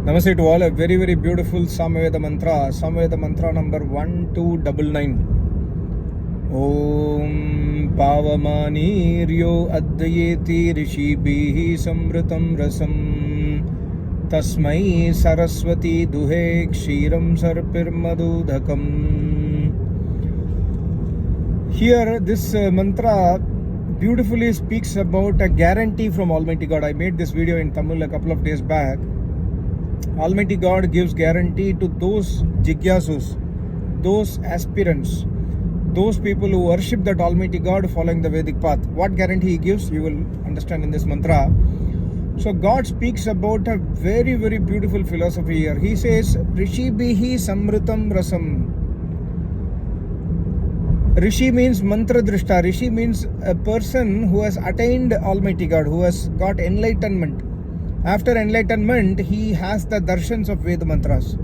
Namaste to all. A very, very beautiful Samaved mantra. Samaved mantra number 1299. Om Pavamaniryo Adhyeti Rishibhihi Samritam Rasam Tasmai Saraswati Duhe Kshiram Sarpirmadudhakam. Here, this mantra beautifully speaks about a guarantee from Almighty God. I made this video in Tamil a couple of days back. Almighty God gives guarantee to those jigyasus, those aspirants, those people who worship that Almighty God following the Vedic path. What guarantee He gives, you will understand in this mantra. So God speaks about a very, very beautiful philosophy here. He says, Rishibhihi Samritam Rasam. Rishi means mantra drishta. Rishi means a person who has attained Almighty God, who has got enlightenment. After enlightenment, he has the darshans of Veda mantras.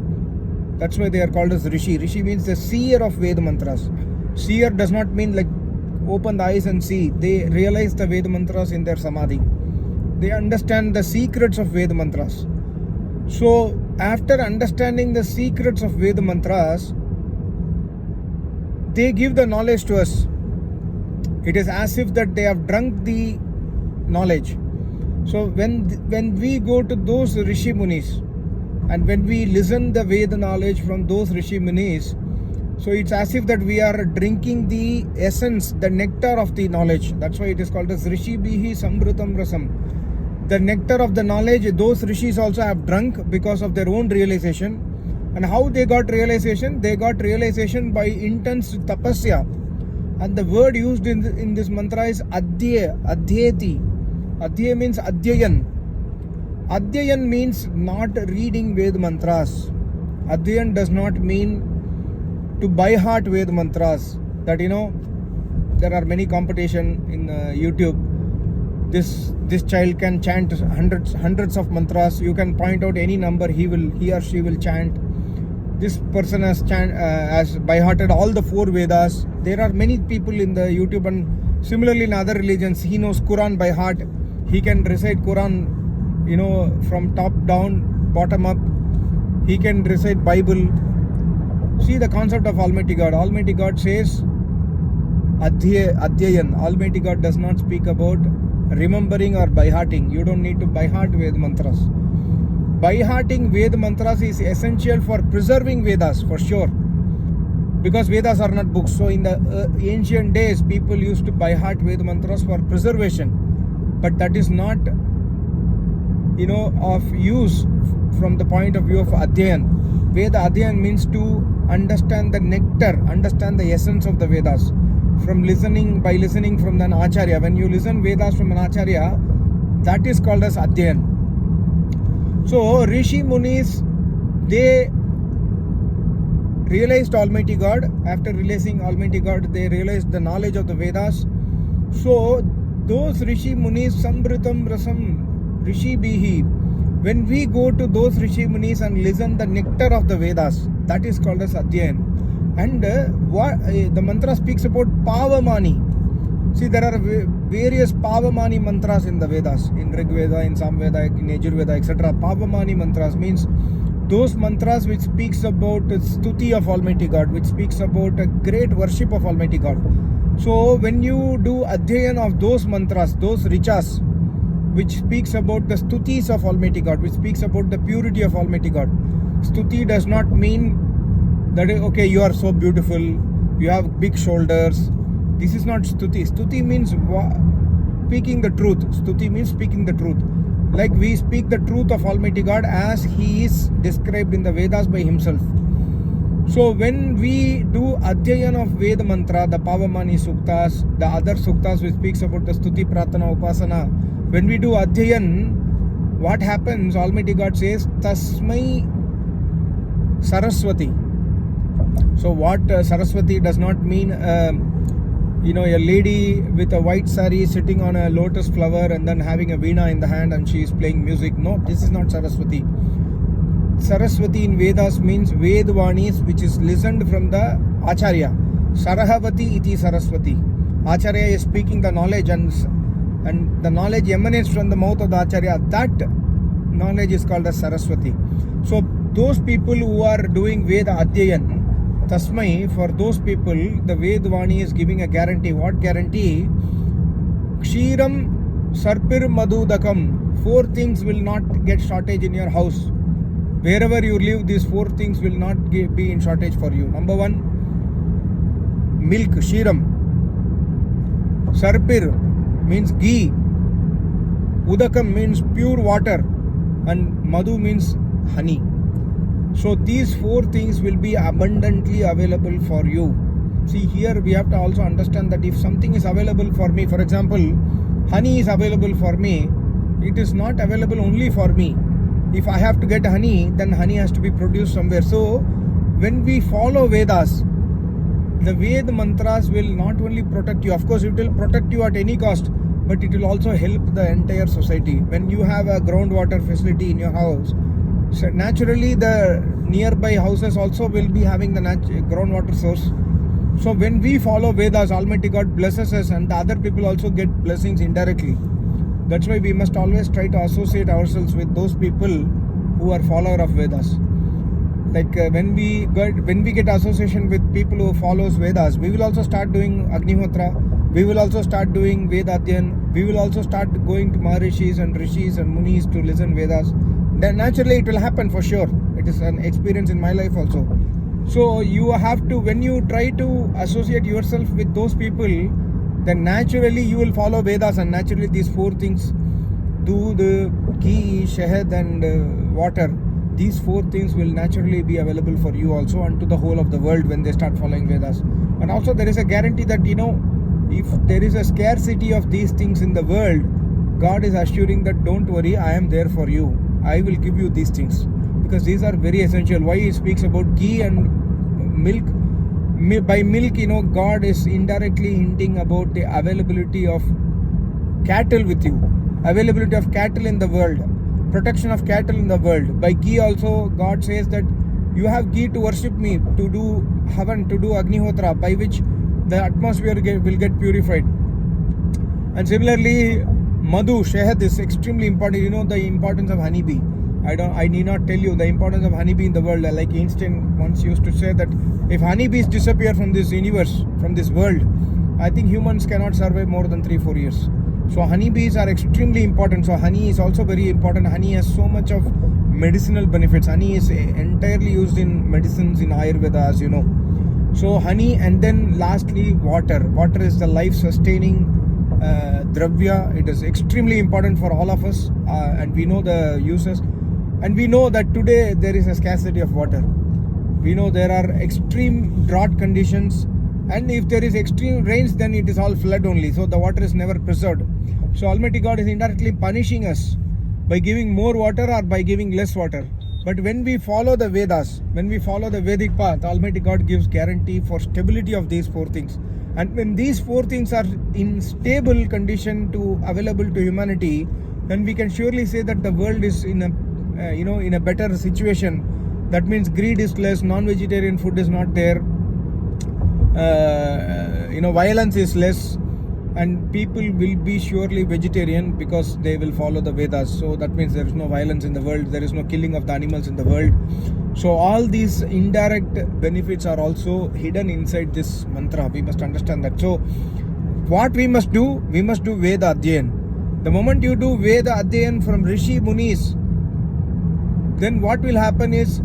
That's why they are called as Rishi. Rishi means the seer of Veda mantras. Seer does not mean like open the eyes and see. They realize the Veda mantras in their samadhi. They understand the secrets of Veda mantras. So, after understanding the secrets of Veda mantras, they give the knowledge to us. It is as if that they have drunk the knowledge. So when we go to those Rishi Munis and when we listen the Veda knowledge from those Rishi Munis, so it's as if that we are drinking the essence, the nectar of the knowledge. That's why it is called as Rishibhihi Samritam Rasam. The nectar of the knowledge, those Rishis also have drunk because of their own realization. And how they got realization? They got realization by intense tapasya. And the word used in this mantra is Adhyeti. Adhyaya means Adhyayan. Adhyayan means not reading Ved mantras. Adhyayan does not mean to by heart Ved mantras. That there are many competition in YouTube. This child can chant hundreds of mantras. You can point out any number, he or she will chant. This person has by hearted all the 4 Vedas. There are many people in the YouTube, and similarly in other religions, he knows Quran by heart. He can recite Quran, from top down, bottom up. He can recite Bible. See the concept of Almighty God. Almighty God says, Adhyayan. Almighty God does not speak about remembering or by-hearting. You don't need to by-heart Veda mantras. By-hearting Veda mantras is essential for preserving Vedas, for sure. Because Vedas are not books. So in the ancient days, people used to by-heart Veda mantras for preservation. But that is not, of use from the point of view of Adhyayan. Veda Adhyayan means to understand the nectar, understand the essence of the Vedas. By listening from an Acharya. When you listen Vedas from an Acharya, that is called as Adhyayan. So, Rishi Munis, they realized Almighty God. After realizing Almighty God, they realized the knowledge of the Vedas. So, those Rishi Munis, Samritam Rasam, Rishibhihi, when we go to those Rishi Munis and listen the nectar of the Vedas, that is called as Adhyayan. And the mantra speaks about Pavamani. See, there are various Pavamani mantras in the Vedas, in Rig Veda, in Samaved, in Yajur Veda, etc. Pavamani mantras means those mantras which speaks about stuti of Almighty God, which speaks about a great worship of Almighty God. So when you do Adhyayan of those mantras, those richas, which speaks about the stutis of Almighty God, which speaks about the purity of Almighty God. Stuti does not mean that, okay, you are so beautiful, you have big shoulders. This is not stuti. Stuti means speaking the truth. Stuti means speaking the truth. Like we speak the truth of Almighty God as He is described in the Vedas by Himself. So when we do Adhyayan of Veda mantra, the Pavamani Suktas, the other Suktas which speaks about the Stuti, Pratana, Upasana, when we do Adhyayan, what happens? Almighty God says, Tasmai Saraswati. So what Saraswati does not mean, a lady with a white sari sitting on a lotus flower and then having a veena in the hand and she is playing music. No, this is not Saraswati. Saraswati in Vedas means Vedvanis, which is listened from the Acharya. Sarahavati iti Saraswati. Acharya is speaking the knowledge and the knowledge emanates from the mouth of the Acharya. That knowledge is called as Saraswati. So those people who are doing Veda Adhyayan, Tasmai, for those people, the Vedvani is giving a guarantee. What guarantee? Kshiram Sarpir Madhudakam. 4 things will not get shortage in your house. Wherever you live, these 4 things will not be in shortage for you. Number 1, milk, Kshiram. Sarpir means ghee. Udakam means pure water. And Madhu means honey. So these 4 things will be abundantly available for you. See, here we have to also understand that if something is available for me, for example, honey is available for me, it is not available only for me. If I have to get honey, then honey has to be produced somewhere. So when we follow Vedas, the Ved mantras will not only protect you, of course it will protect you at any cost, but it will also help the entire society. When you have a groundwater facility in your house, so naturally the nearby houses also will be having the groundwater source. So when we follow Vedas, Almighty God blesses us and the other people also get blessings indirectly. That's why we must always try to associate ourselves with those people who are follower of Vedas. Like when we get association with people who follows Vedas, we will also start doing Agnihotra, we will also start doing Vedadhyan, we will also start going to Maharishis and Rishis and Munis to listen Vedas. Then naturally it will happen for sure. It is an experience in my life also. So you have to, when you try to associate yourself with those people, then naturally you will follow Vedas, and naturally these 4 things, the ghee, shahad and water, these 4 things will naturally be available for you also and to the whole of the world when they start following Vedas. And also there is a guarantee that, if there is a scarcity of these things in the world, God is assuring that don't worry, I am there for you. I will give you these things. Because these are very essential. Why he speaks about ghee and milk? By milk, God is indirectly hinting about the availability of cattle with you. Availability of cattle in the world. Protection of cattle in the world. By ghee also, God says that you have ghee to worship me, to do Havan, to do Agnihotra, by which the atmosphere will get purified. And similarly, Madhu, Shahad is extremely important. You know the importance of honeybee. I need not tell you the importance of honeybee in the world. Like Einstein once used to say that if honeybees disappear from this universe, from this world, I think humans cannot survive more than 3-4 years. So honeybees are extremely important. So honey is also very important. Honey has so much of medicinal benefits. Honey is entirely used in medicines, in Ayurveda, as you know. So honey, and then lastly water. Water is the life-sustaining dravya. It is extremely important for all of us, and we know the uses. And we know that today there is a scarcity of water. We know there are extreme drought conditions, and if there is extreme rains, then it is all flood only. So the water is never preserved. So Almighty God is indirectly punishing us by giving more water or by giving less water. But when we follow the Vedas, when we follow the Vedic path, Almighty God gives guarantee for stability of these 4 things. And when these 4 things are in stable condition to available to humanity, then we can surely say that the world is in a in a better situation. That means greed is less, non-vegetarian food is not there, violence is less, and people will be surely vegetarian because they will follow the Vedas. So that means there is no violence in the world, there is no killing of the animals in the world. So all these indirect benefits are also hidden inside this mantra. We must understand that. So what we must do? We must do Veda Adhyayan. The moment you do Veda Adhyayan from Rishi Munis, then what will happen is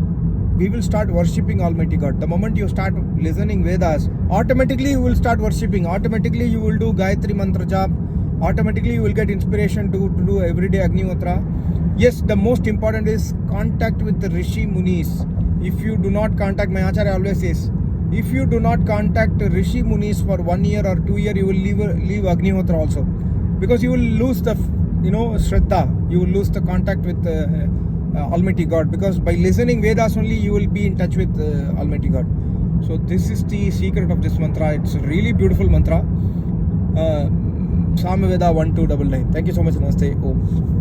we will start worshipping Almighty God. The moment you start listening Vedas, automatically you will start worshipping. Automatically you will do Gayatri Mantra Jap. Automatically you will get inspiration to do everyday Agnihotra. Yes, the most important is contact with the Rishi Munis. If you do not contact, my Acharya always says, if you do not contact Rishi Munis for 1 year or 2 years, you will leave Agnihotra also. Because you will lose the, Shraddha. You will lose the contact with Almighty God, because by listening Vedas only you will be in touch with Almighty God. So this is the secret of this mantra. It's a really beautiful mantra. Samaved 1299. Thank you so much. Namaste. Om.